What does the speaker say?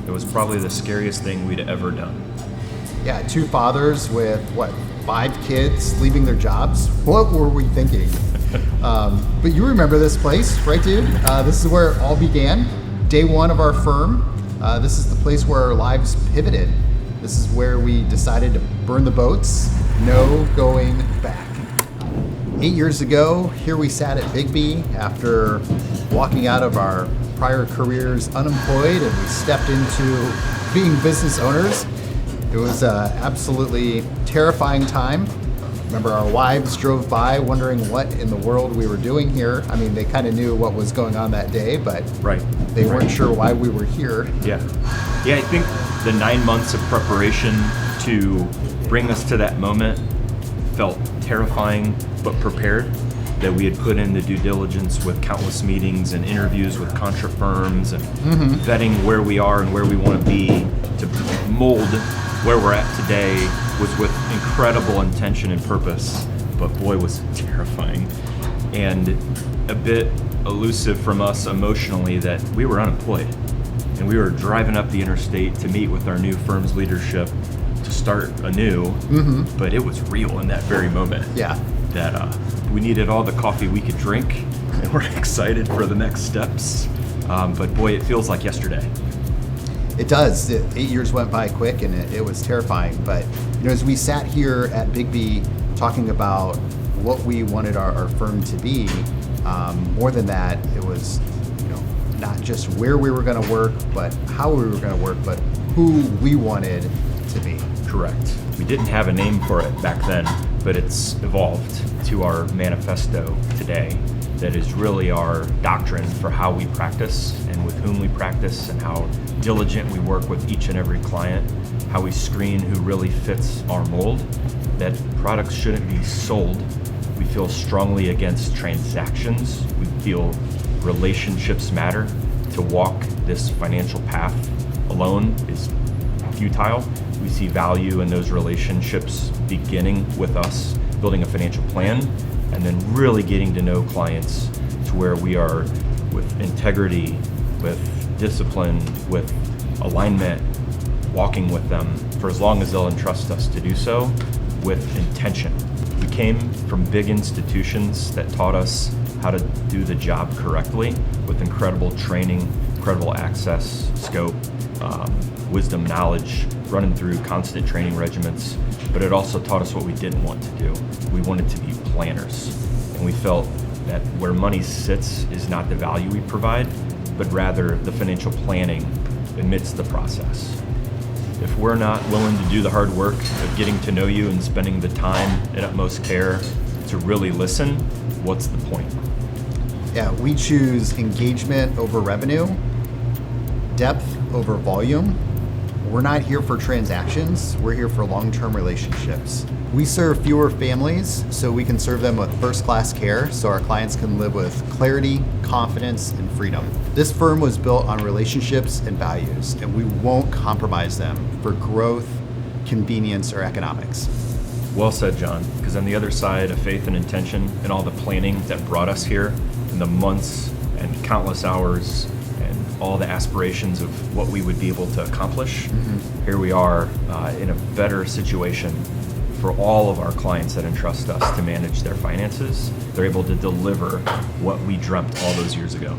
It was probably the scariest thing we'd ever done. Yeah, two fathers with, 5 kids leaving their jobs? What were we thinking? But you remember this place, right, dude? This is where it all began. Day one of our firm. This is the place where our lives pivoted. This is where we decided to burn the boats. No going back. 8 years ago, here we sat at Bigby after walking out of our prior careers unemployed, and we stepped into being business owners. It was an absolutely terrifying time. Remember, our wives drove by wondering what in the world we were doing here. I mean, they kind of knew what was going on that day, but they weren't sure why we were here. Yeah, I think the 9 months of preparation to bring us to that moment felt terrifying, but prepared. That we had put in the due diligence with countless meetings and interviews with contra firms and vetting where we are and where we want to be to mold where we're at today was with incredible intention and purpose, but boy, was it terrifying. And a bit elusive from us emotionally that we were unemployed and we were driving up the interstate to meet with our new firm's leadership to start anew, but it was real in that very moment. Yeah. That we needed all the coffee we could drink and we're excited for the next steps. But boy, it feels like yesterday. It does. 8 years went by quick, and it was terrifying. But as we sat here at Bigby talking about what we wanted our firm to be, more than that, it was not just where we were going to work, but how we were going to work, but who we wanted to be. Correct. We didn't have a name for it back then, but it's evolved to our manifesto today. That is really our doctrine for how we practice and with whom we practice and how diligent we work with each and every client, how we screen who really fits our mold, that products shouldn't be sold. We feel strongly against transactions. We feel relationships matter. To walk this financial path alone is futile. We see value in those relationships beginning with us building a financial plan and then really getting to know clients to where we are with integrity, with discipline, with alignment, walking with them for as long as they'll entrust us to do so with intention. We came from big institutions that taught us how to do the job correctly with incredible training, incredible access, scope, wisdom, knowledge, running through constant training regimens, but it also taught us what we didn't want to do. We wanted to be planners, and we felt that where money sits is not the value we provide, but rather the financial planning amidst the process. If we're not willing to do the hard work of getting to know you and spending the time and utmost care to really listen, what's the point? Yeah, we choose engagement over revenue, depth over volume. We're not here for transactions, we're here for long-term relationships. We serve fewer families so we can serve them with first-class care so our clients can live with clarity, confidence, and freedom. This firm was built on relationships and values, and we won't compromise them for growth, convenience, or economics. Well said, John, because on the other side of faith and intention and all the planning that brought us here and the months and countless hours and all the aspirations of what we would be able to accomplish, here we are in a better situation for all of our clients that entrust us to manage their finances. They're able to deliver what we dreamt all those years ago.